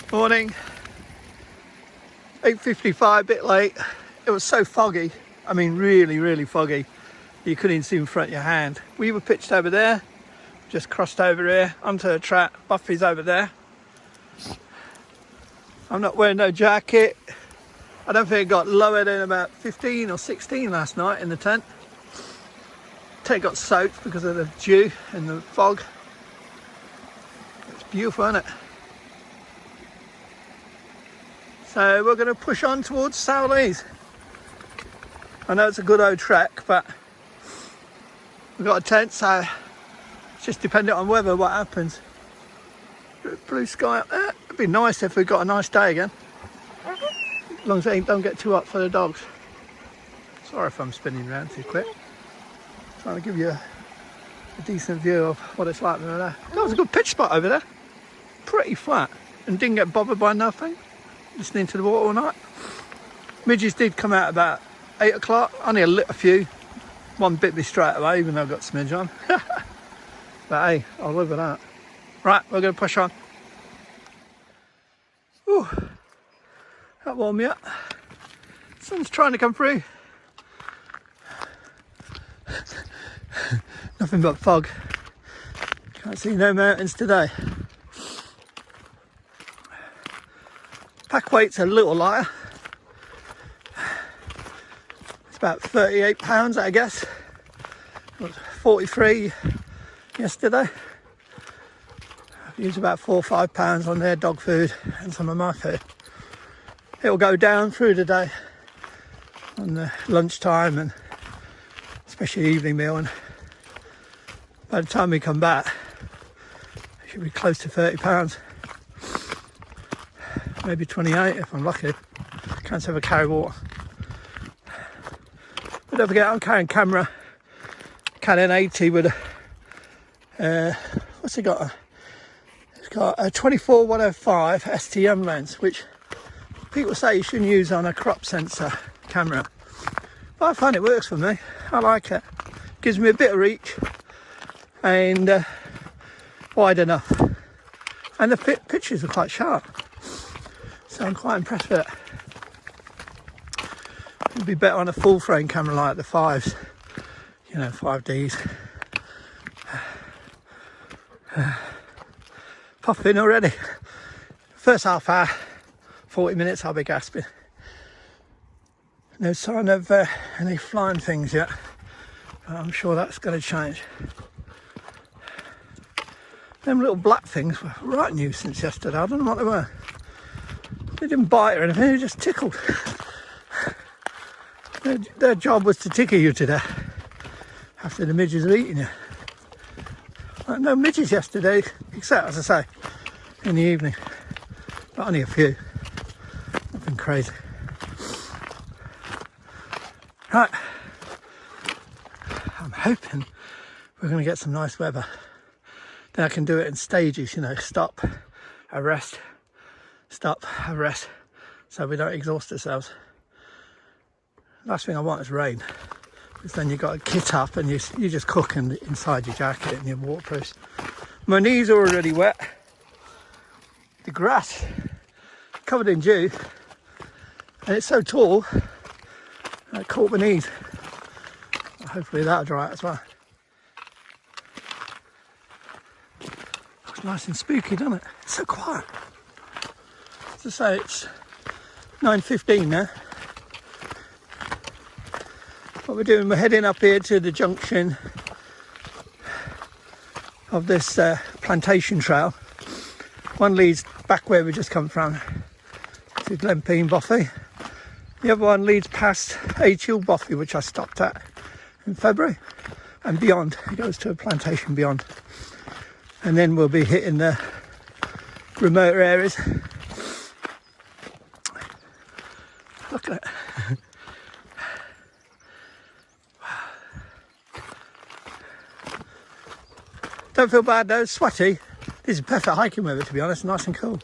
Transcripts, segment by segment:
Morning, 8:55, a bit late. It was so foggy, I mean really foggy, you couldn't even see in front of your hand. We were pitched over there, just crossed over here onto the track. Buffy's over there. I'm not wearing no jacket. I don't think it got lower than about 15 or 16 last night in the tent. Tent got soaked because of the dew and the fog. It's beautiful, isn't it? So we're going to push on towards Souleys. I know it's a good old trek, but we've got a tent, so it's just dependent on weather, what happens. Blue sky up there. It'd be nice if we got a nice day again. As long as it don't get too hot for the dogs. Sorry if I'm spinning around too quick. Trying to give you a decent view of what it's like over there. That was a good pitch spot over there. Pretty flat, and didn't get bothered by nothing. Listening to the water all night. Midges did come out about 8 o'clock. Only a few. One bit me straight away, even though I've got smidge on. But hey, I'll live with that. Right, we're going to push on. Ooh, that warmed me up. Sun's trying to come through. Nothing but fog. Can't see no mountains today. Pack weight's a little lighter. It's about 38 pounds, I guess. It was 43 yesterday. I've used about 4 or 5 pounds on their dog food and some of my food. It'll go down through the day on the lunchtime and especially evening meal, and by the time we come back it should be close to 30 pounds. Maybe 28 if I'm lucky. Can't ever carry water. But don't forget, I'm carrying camera Canon 80 with a what's it got? It's got a 24-105 STM lens, which people say you shouldn't use on a crop sensor camera. But I find it works for me. I like it. Gives me a bit of reach and wide enough. And the pictures are quite sharp. So I'm quite impressed with it. It'd be better on a full frame camera like the 5s, you know, 5Ds. Puffing already. First half hour, 40 minutes I'll be gasping. No sign of any flying things yet, but I'm sure that's going to change. Them little black things were right new since yesterday. I don't know what they were. They didn't bite or anything, they just tickled. Their job was to tickle you to death after the midges had eaten you. No midges yesterday, except, as I say, in the evening. But only a few. Nothing crazy. Right. I'm hoping we're going to get some nice weather. Then I can do it in stages, you know, stop, arrest, stop, arrest, so we don't exhaust ourselves. Last thing I want is rain, because then you've got to kit up and you just cook inside your jacket and your waterproofs. My knees are already wet. The grass covered in dew, and it's so tall I caught my knees. Hopefully that'll dry out as well. Looks nice and spooky, doesn't it? It's so quiet. As I say, it's 9:15 now. What we're doing, we're heading up here to the junction of this Plantation trail. One leads back where we just come from to GlenPean Boffey. The other one leads past H-Hill Boffey, which I stopped at in February, and beyond. It goes to a plantation beyond. And then we'll be hitting the remote areas. Look at it. Don't feel bad though, it's sweaty. This is perfect hiking weather, to be honest, nice and cool.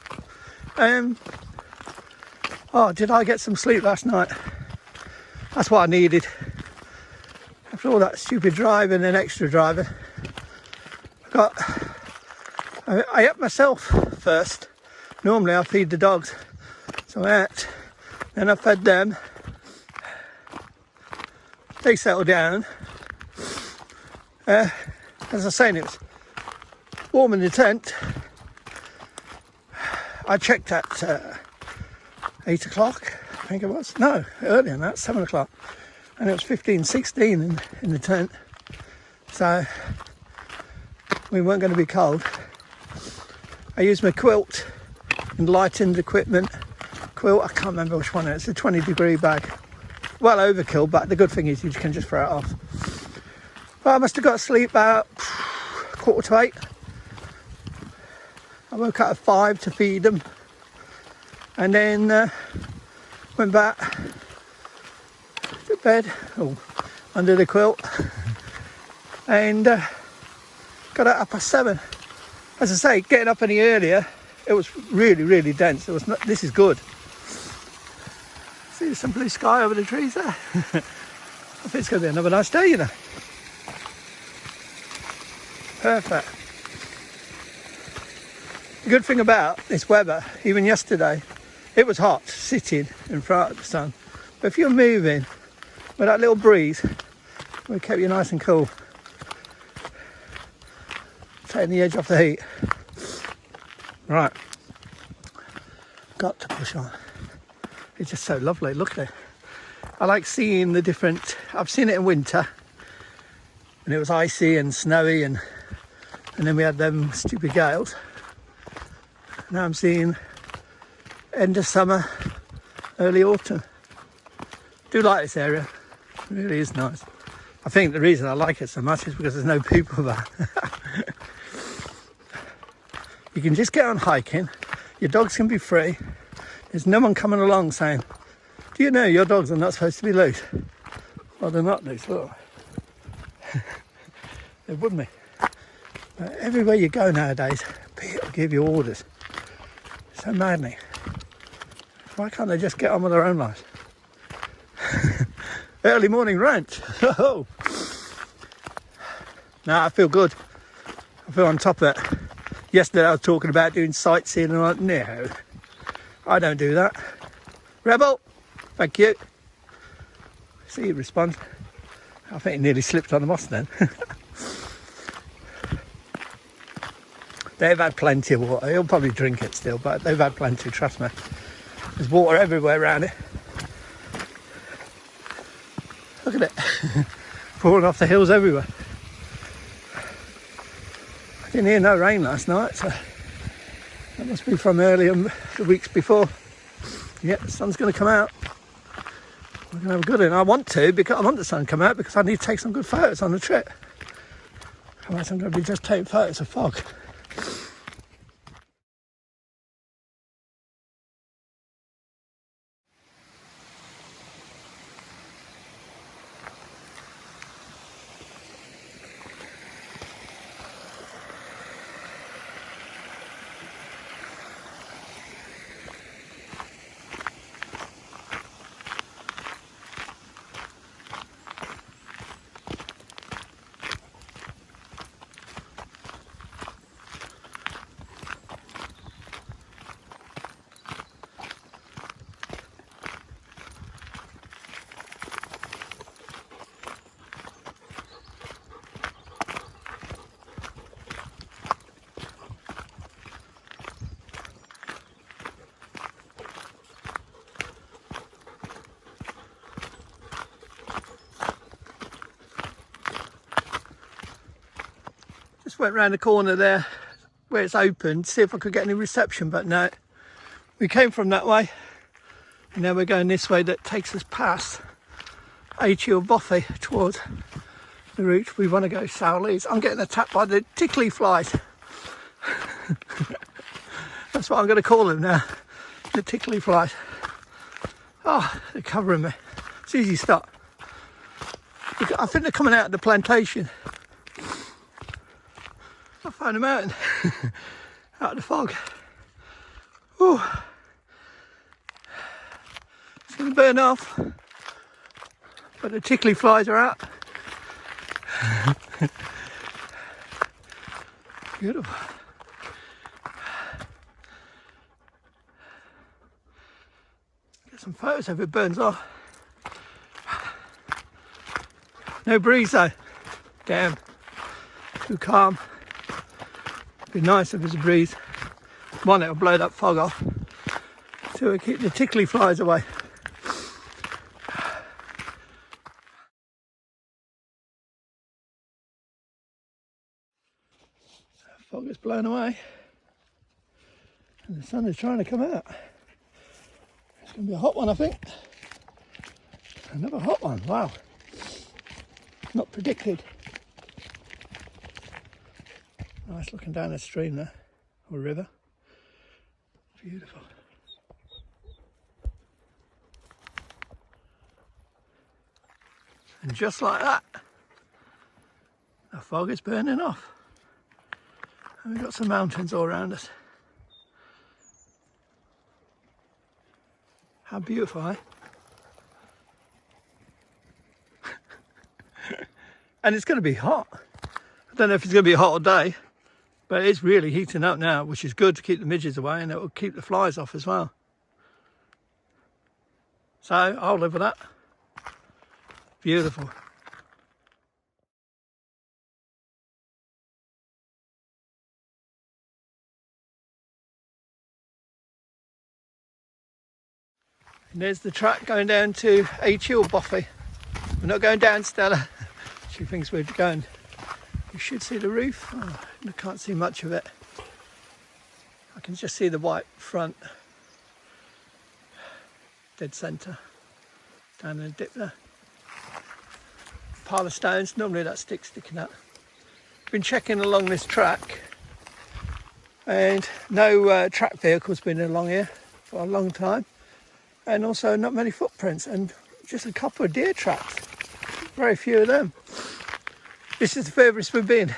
Oh, did I get some sleep last night? That's what I needed. After all that stupid driving and extra driving, I upped myself first Normally I feed the dogs, so out, then I fed them, they settled down. As I was saying, it was warm in the tent. I checked at 8 o'clock, I think it was. No, earlier than that, 7 o'clock. And it was 15, 16 in the tent. So we weren't going to be cold. I used my quilt and lightened equipment. Quilt, I can't remember which one it is. It's a 20-degree bag. Well, overkill, but the good thing is you can just throw it off. Well, I must have got to sleep about 7:45. I woke up at 5 to feed them, and then went back to bed, under the quilt, and got up past 7. As I say, getting up any earlier, it was really, really dense. It was not. This is good. See some blue sky over the trees there. I think it's going to be another nice day, you know. Perfect. The good thing about this weather, even yesterday, it was hot sitting in front of the sun. But if you're moving with that little breeze, it will keep you nice and cool. Taking the edge off the heat. Right. Got to push on. It's just so lovely, look at it. I like seeing the different, I've seen it in winter, and it was icy and snowy, and then we had them stupid gales. Now I'm seeing end of summer, early autumn. Do like this area, it really is nice. I think the reason I like it so much is because there's no people there. You can just get on hiking, your dogs can be free, there's no one coming along saying, do you know your dogs are not supposed to be loose? Well, they're not loose, look. They wouldn't be. But everywhere you go nowadays, people give you orders. So maddening. Why can't they just get on with their own lives? Early morning rant. Oh. Now I feel good. I feel on top of it. Yesterday I was talking about doing sightseeing and I'm like, no, I don't do that. Rebel, thank you. See you respond. I think he nearly slipped on the moss then. They've had plenty of water. He'll probably drink it still, but they've had plenty, trust me. There's water everywhere around it. Look at it. Falling off the hills everywhere. I didn't hear no rain last night, so that must be from earlier the weeks before. Yeah, the sun's going to come out. We're going to have a good one. I want the sun to come out because I need to take some good photos on the trip. Otherwise I'm going to be just taking photos of fog. Just went round the corner there where it's open to see if I could get any reception, but no. We came from that way and now we're going this way that takes us past H.L. Boffey towards the route. We want to go Sowleys. I'm getting attacked by the tickly flies. That's what I'm going to call them now, the tickly flies. Oh, they're covering me. It's easy stop. I think they're coming out of the plantation. I found a mountain out of the fog. Ooh. It's going to burn off, but the tickly flies are out. Beautiful. some photos if it burns off. No breeze though. Damn. Too calm. Be nice if there's a breeze. One, it'll blow that fog off. So it'll keep the tickly flies away. The fog is blown away. And the sun is trying to come out. It's going to be a hot one, I think. Another hot one, wow. Not predicted. Nice looking down the stream there, or river. Beautiful. And just like that, the fog is burning off. And we've got some mountains all around us. How beautiful, eh? And it's going to be hot. I don't know if it's going to be a hot all day, but it's really heating up now, which is good to keep the midges away, and it will keep the flies off as well. So I'll live with that. Beautiful. And there's the track going down to A2 Boffey. We're not going down, Stella. She thinks we're going. You should see the roof. Oh, I can't see much of it. I can just see the white front. Dead centre. Down in the dip there. Pile of stones. Normally that stick's sticking up. Been checking along this track. And no track vehicles been along here for a long time. And also not many footprints. And just a couple of deer tracks. Very few of them. This is the furthest we've been.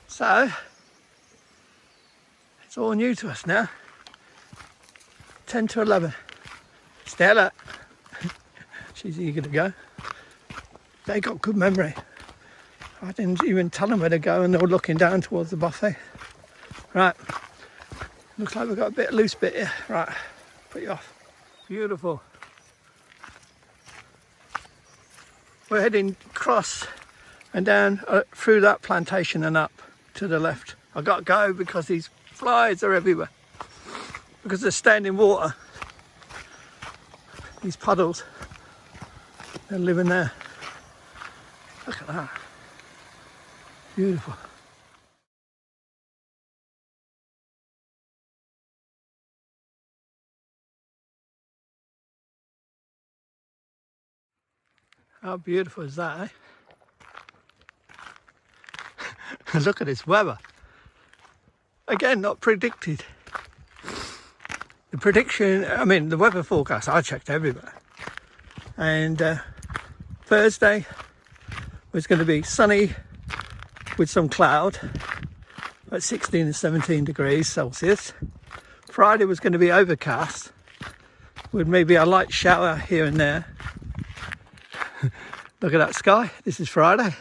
So, it's all new to us now. 10 to 11. Stella. She's eager to go. They got good memory. I didn't even tell them where to go and they were looking down towards the buffet. Right. Looks like we've got a bit of loose bit here. Right. Put you off. Beautiful. We're heading across and down through that plantation and up to the left. I've got to go because these flies are everywhere. Because they're standing water. These puddles. They're living there. Look at that. Beautiful. How beautiful is that, eh? Look at this weather. Again, not predicted. The prediction, I mean, the weather forecast, I checked everywhere. And Thursday was going to be sunny with some cloud at 16 and 17 degrees Celsius. Friday was going to be overcast with maybe a light shower here and there. Look at that sky. This is Friday.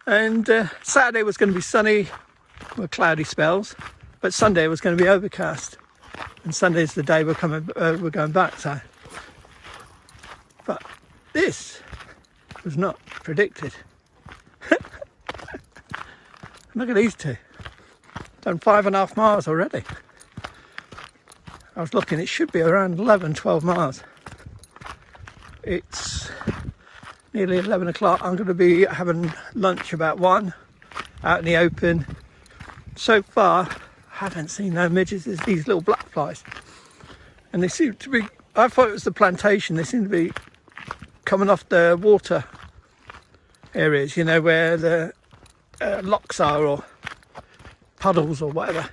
And Saturday was going to be sunny with cloudy spells, but Sunday was going to be overcast. And Sunday's the day we're going back. So, but this was not predicted. Look at these two. Done 5.5 miles already. I was looking, it should be around 11, 12 miles. It's nearly 11 o'clock. I'm going to be having lunch about 1 out in the open. So far, I haven't seen no midges. There's these little black flies. And they seem to be, I thought it was the plantation. They seem to be coming off the water areas, you know, where the lochs are or puddles or whatever.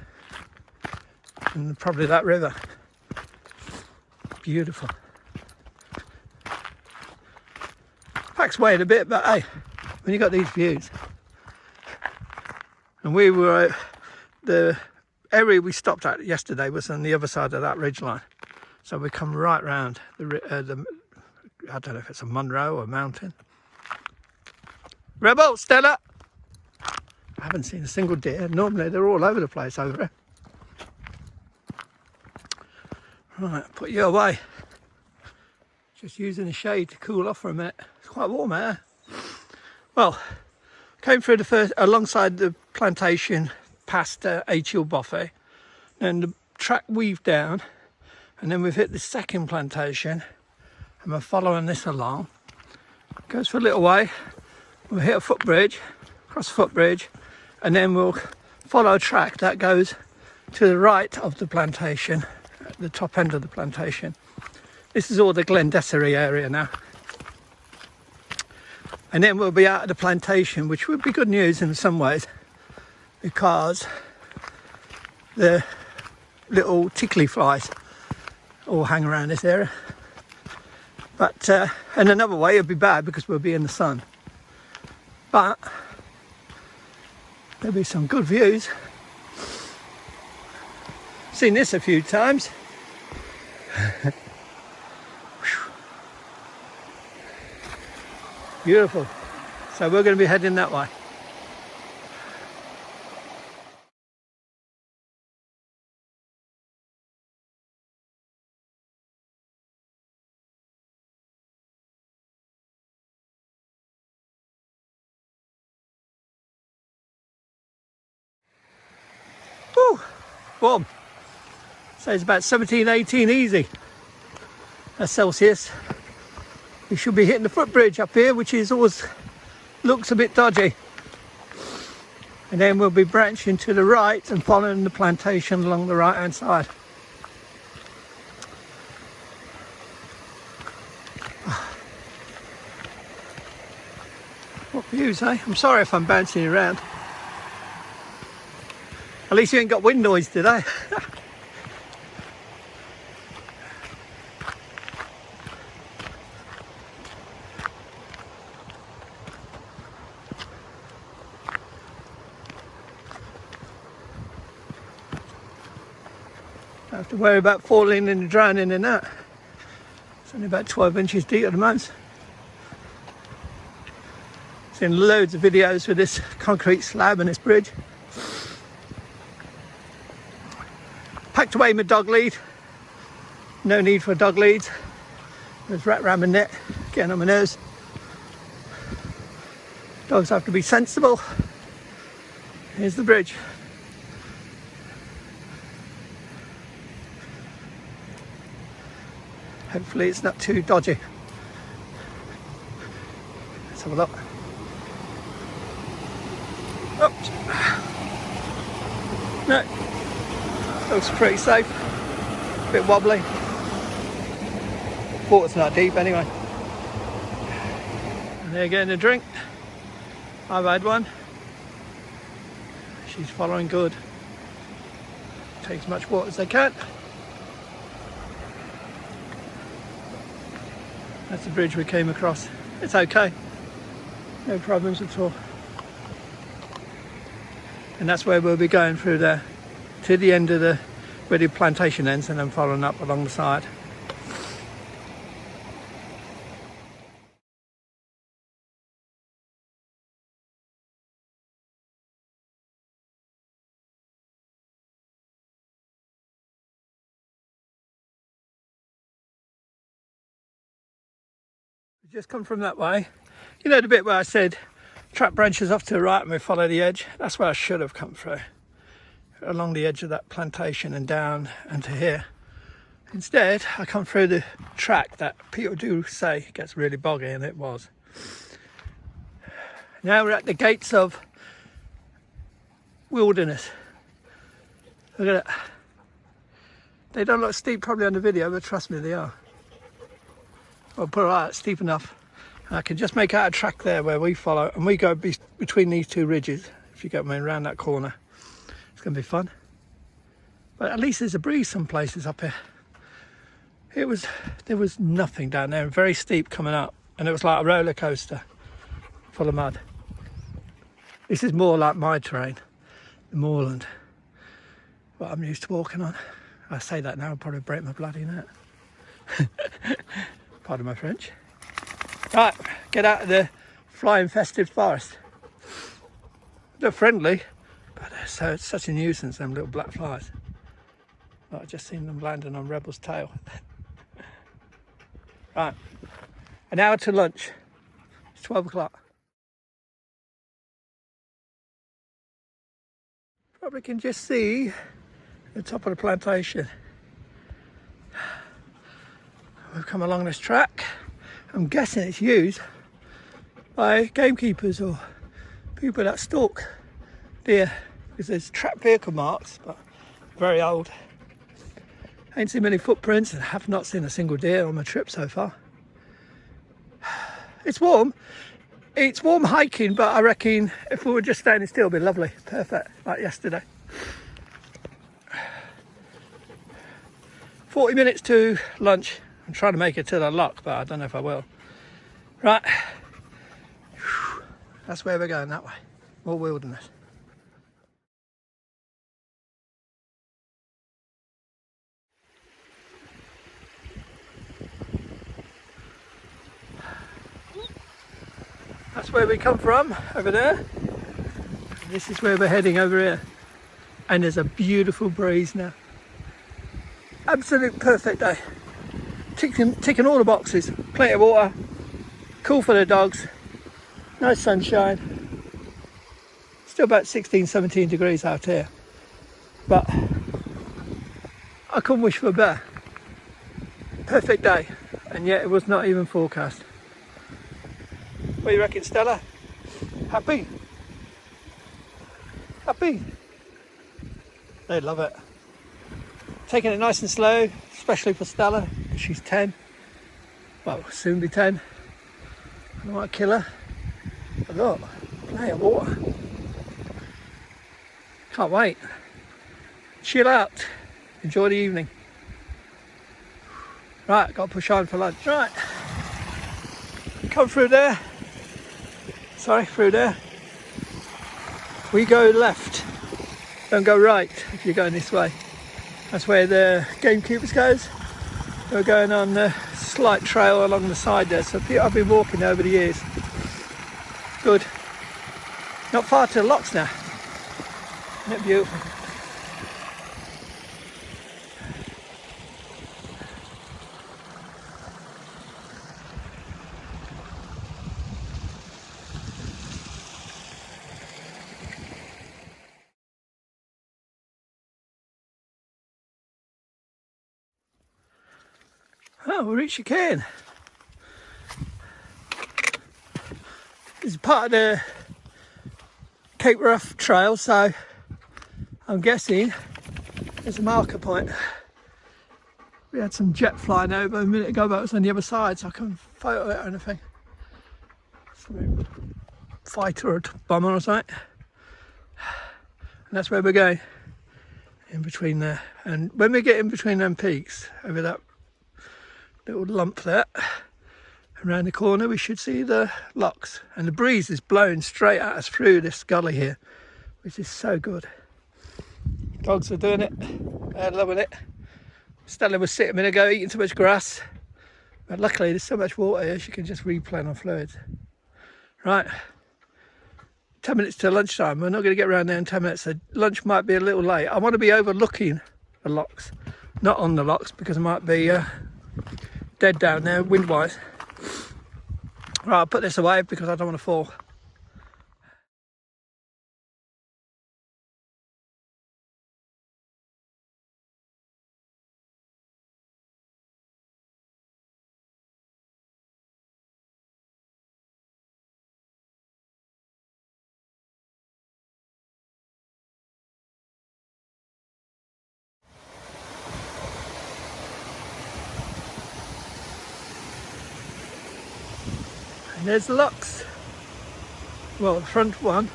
And probably that river. Beautiful. Pack's weighed a bit, but hey, when you got these views. And we were, the area we stopped at yesterday was on the other side of that ridge line. So we come right round the I don't know if it's a Munro or a mountain. Rebel, Stella! I haven't seen a single deer. Normally they're all over the place over here. Right, put you away. Just using the shade to cool off for a minute. It's quite warm out here. Well, came through the first, alongside the plantation, past H.L. Buffet. Then the track weaved down, and then we've hit the second plantation, and we're following this along. Goes for a little way. We'll hit a footbridge, cross a footbridge, and then we'll follow a track that goes to the right of the plantation, at the top end of the plantation. This is all the Glendessery area now. And then we'll be out of the plantation, which would be good news in some ways, because the little tickly flies all hang around this area. But in another way it'd be bad because we'll be in the sun. But there'll be some good views. Seen this a few times. Beautiful. So we're going to be heading that way. Woo! Warm. So it's about 17, 18 easy. That's Celsius. We should be hitting the footbridge up here, which is always looks a bit dodgy. And then we'll be branching to the right and following the plantation along the right hand side. What views, eh? I'm sorry if I'm bouncing around. At least you ain't got wind noise today. Don't have to worry about falling and drowning in that. It's only about 12 inches deep at the most. Seen loads of videos with this concrete slab and this bridge. Packed away my dog lead. No need for dog leads. There's rat ramming net, getting on my nerves. Dogs have to be sensible. Here's the bridge. Hopefully it's not too dodgy. Let's have a look. Oops. No, looks pretty safe. A bit wobbly. Water's not deep anyway. And they're getting a drink. I've had one. She's following good. Take as much water as they can. That's the bridge we came across. It's okay. No problems at all. And that's where we'll be going through there to the end of the where the plantation ends, and then following up along the side. We just come from that way. You know the bit where I said track branches off to the right and we follow the edge? That's where I should have come through. Along the edge of that plantation and down and to here. Instead, I come through the track that people do say gets really boggy, and it was. Now we're at the gates of wilderness. Look at it. They don't look steep probably on the video, but trust me, they are. I'll put it out steep enough. I can just make out a track there where we follow, and we go between these two ridges. If you get me around that corner, it's going to be fun. But at least there's a breeze some places up here. There was nothing down there, very steep coming up, and it was like a roller coaster full of mud. This is more like my terrain, the moorland, what I'm used to walking on. I say that now, I'll probably break my bloody neck. Pardon my French. Right, get out of the fly-infested forest. They're friendly, but they're such a nuisance, them little black flies. Oh, I just seen them landing on Rebel's tail. Right, an hour to lunch. It's 12 o'clock. Probably can just see the top of the plantation. We've come along this track. I'm guessing it's used by gamekeepers or people that stalk deer, because there's track vehicle marks, but very old. Ain't seen many footprints and have not seen a single deer on my trip so far. It's warm. It's warm hiking, but I reckon if we were just standing still, it'd be lovely. Perfect, like yesterday. 40 minutes to lunch. I'm trying to make it to the loch, but I don't know if I will. Right. That's where we're going, that way. More wilderness. That's where we come from, over there. This is where we're heading over here. And there's a beautiful breeze now. Absolute perfect day. Ticking all the boxes. Plenty of water, cool for the dogs, nice sunshine. Still about 16, 17 degrees out here. But I couldn't wish for better. Perfect day. And yet it was not even forecast. What do you reckon, Stella? Happy? Happy? They love it. Taking it nice and slow, especially for Stella, because she's 10. Well, soon be 10. I don't want to kill her. But look, plenty of water. Can't wait. Chill out. Enjoy the evening. Right, got to push on for lunch. Right. Come through there. Sorry, through there. We go left. Don't go right if you're going this way. That's where the gamekeepers goes. We're going on the slight trail along the side there. So I've been walking over the years. Good. Not far to the locks now. Isn't it beautiful? Oh, we reached Lochan. This is part of the Cape Rough trail, so I'm guessing there's a marker point. We had some jet flying over a minute ago, but it was on the other side, so I couldn't photo it or anything. Some fighter or bomber or something. And that's where we're going, in between there. And when we get in between them peaks, over that little lump there, around the corner, we should see the lochs. And the breeze is blowing straight at us through this gully here, which is so good. Dogs are doing it, they're loving it. Stella was sitting a minute ago eating too much grass, but luckily there's so much water here she can just replay on fluids. Right, 10 minutes to lunchtime. We're not going to get around there in 10 minutes, so lunch might be a little late. I want to be overlooking the lochs, not on the lochs, because it might be dead down there wind-wise. Right, I'll put this away because I don't want to fall. And there's the lochs. Well, the front one.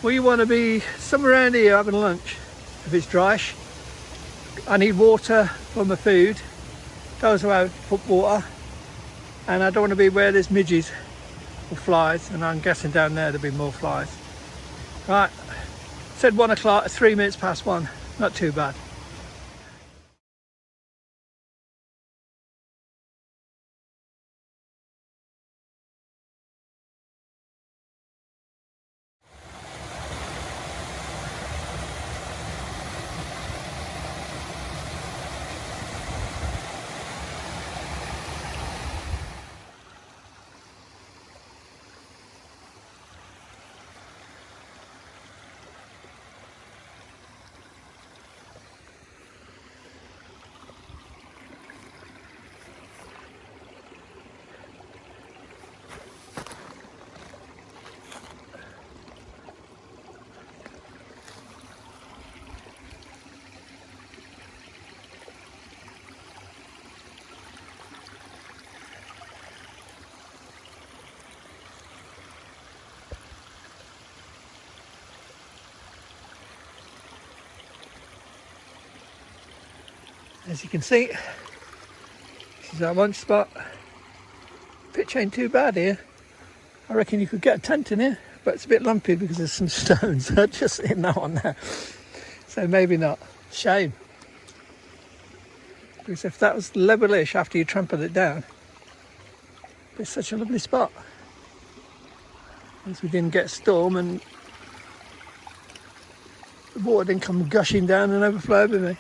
We want to be somewhere around here having lunch. If it's dryish, I need water for my food. Those who have put water. And I don't want to be where there's midges or flies. And I'm guessing down there there'll be more flies. Right, said 1 o'clock, 3 minutes past 1. Not too bad. As you can see, this is our lunch spot. Pitch ain't too bad here. I reckon you could get a tent in here, but it's a bit lumpy because there's some stones just in that one there. So maybe not. Shame. Because if that was levelish after you trampled it down, it's such a lovely spot. As we didn't get a storm and the water didn't come gushing down and overflow over me.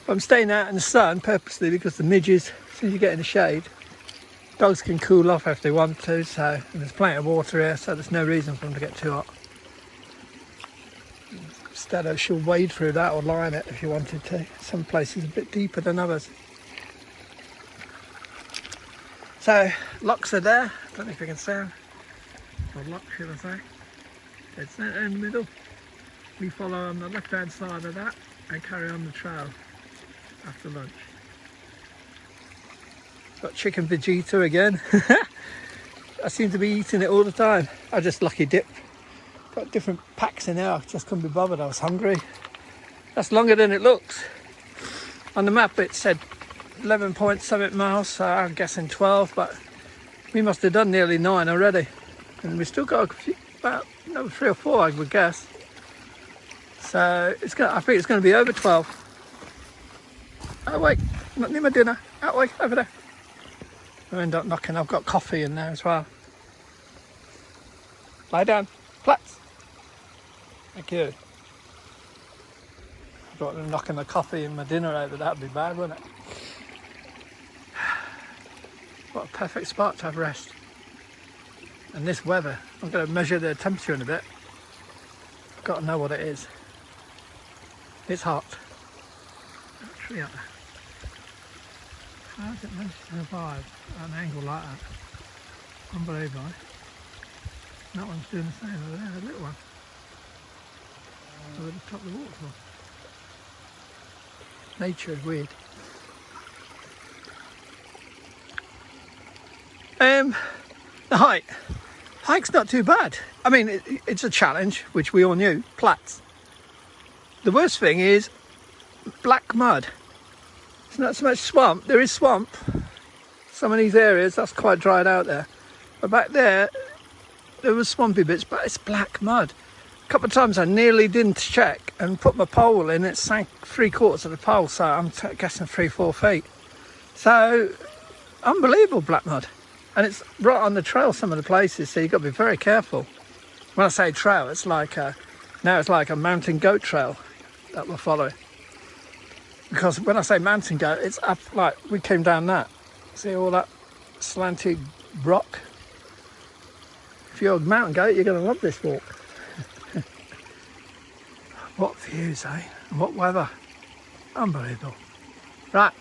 I'm staying out in the sun purposely because the midges, as soon as you get in the shade, dogs can cool off if they want to, so and there's plenty of water here, so there's no reason for them to get too hot. Instead, I should wade through that or line it if you wanted to. Some places a bit deeper than others. So, locks are there. I don't know if you can see them. Or lock, should I say. It's in the middle. We follow on the left hand side of that and carry on the trail after lunch. Got chicken Vegeta again. I seem to be eating it all the time. I just lucky dip. Got different packs in there. I just couldn't be bothered. I was hungry. That's longer than it looks. On the map it said 11.7 miles, so I'm guessing 12, but we must have done nearly 9 already. And we still got a few, about another 3 or 4, I would guess. So I think it's going to be over 12. Oh wait, not near my dinner. Out way, over there. I end up knocking. I've got coffee in there as well. Lie down, flats. Thank you. I thought knocking my coffee and my dinner over, that'd be bad, wouldn't it? What a perfect spot to have rest. And this weather, I'm going to measure the temperature in a bit. I've got to know what it is. It's hot. Actually, up there. How does it manage to survive at an angle like that? Unbelievable. That one's doing the same over there, the little one. Over the top of the waterfall. Nature is weird. The height. Hike's not too bad. I mean, it's a challenge, which we all knew. Plats. The worst thing is black mud. It's not so much swamp. There is swamp. Some of these areas, that's quite dried out there. But back there was swampy bits, but it's black mud. A couple of times I nearly didn't check and put my pole in. It sank 3/4 of the pole, so I'm guessing 3-4 feet. So, unbelievable black mud. And it's right on the trail some of the places, so you've got to be very careful. When I say trail, it's like now it's like a mountain goat trail that we're following. Because when I say mountain goat, it's up like we came down that. See all that slanted rock? If you're a mountain goat, you're going to love this walk. What views, eh? And what weather. Unbelievable. Right,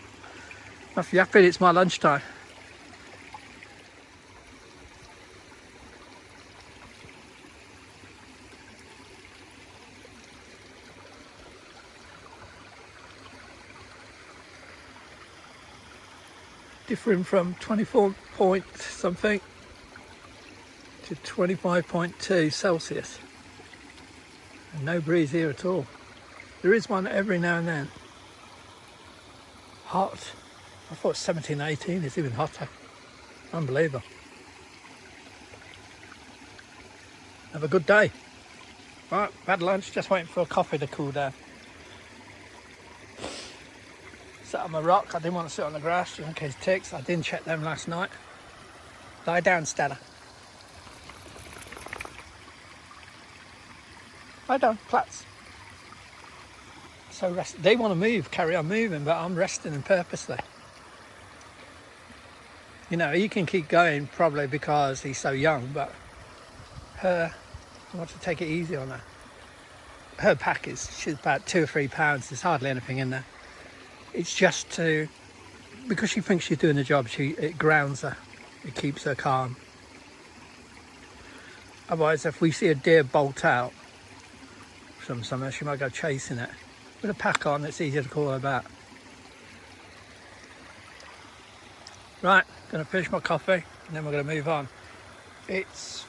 enough yapping, it's my lunchtime. Differing from 24 point something to 25.2 Celsius. And no breeze here at all. There is one every now and then. Hot. I thought 17, 18 is even hotter. Unbelievable. Have a good day. Right, had lunch, just waiting for a coffee to cool down. Sat on my rock. I didn't want to sit on the grass just in case ticks. I didn't check them last night. Lie down, Stella. Lie down, plats. So rest. They want to move, carry on moving, but I'm resting them purposely. You know, you can keep going probably because he's so young, but I want to take it easy on her. Her pack she's about 2 or 3 pounds. There's hardly anything in there. It's just because she thinks she's doing the job, it grounds her. It keeps her calm. Otherwise, if we see a deer bolt out from somewhere, she might go chasing it. With a pack on, it's easier to call her back. Right, going to finish my coffee and then we're going to move on. It's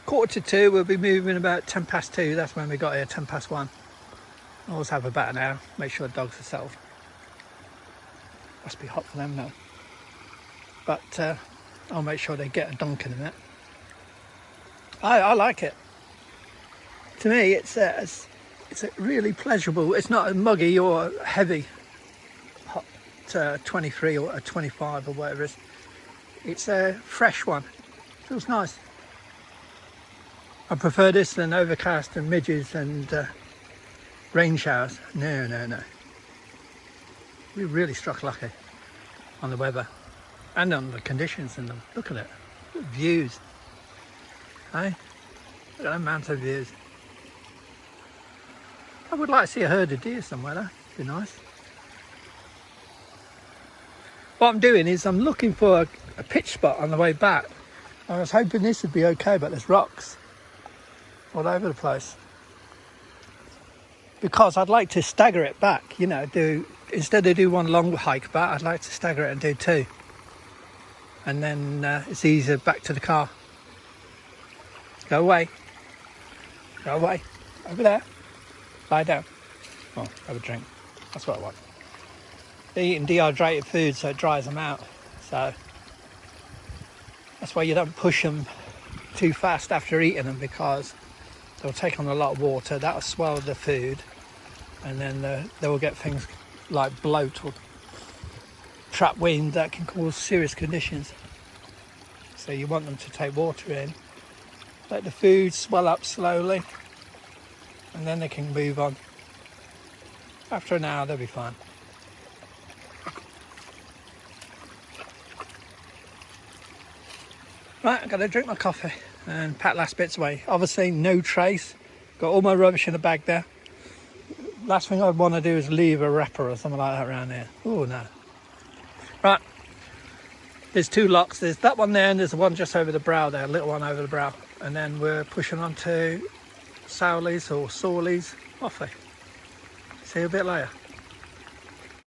1:45, we'll be moving about 2:10. That's when we got here, 1:10. Always have about an hour, make sure the dogs are settled. Must be hot for them now. But I'll make sure they get a dunk in it. I like it. To me, it's a really pleasurable. It's not muggy or heavy. Hot 23 or a 25 or whatever it is. It's a fresh one. Feels nice. I prefer this than overcast and midges and rain showers. No. We really struck lucky on the weather and on the conditions in them. Look at it. Look at views. Hey? Look at that amount of views. I would like to see a herd of deer somewhere though. Be nice. What I'm doing is I'm looking for a pitch spot on the way back. I was hoping this would be okay, but there's rocks all over the place. Because I'd like to stagger it back, you know, instead of do one long hike back, I'd like to stagger it and do two. And then it's easier back to the car. Go away. Go away. Over there. Lie down. Oh, have a drink. That's what I want. They're eating dehydrated food so it dries them out. So that's why you don't push them too fast after eating them, because they'll take on a lot of water. That'll swell the food, and then they will get things like bloat or trap wind that can cause serious conditions. So you want them to take water in, let the food swell up slowly, and then they can move on. After an hour they'll be fine. Right, I've got to drink my coffee and pack last bits away. Obviously no trace, got all my rubbish in the bag there. Last thing I'd want to do is leave a wrapper or something like that around here. Oh no. Right, there's two locks. There's that one there and there's the one just over the brow there, a little one over the brow. And then we're pushing on to Sowleys or Sawleys, Offey. See you a bit later.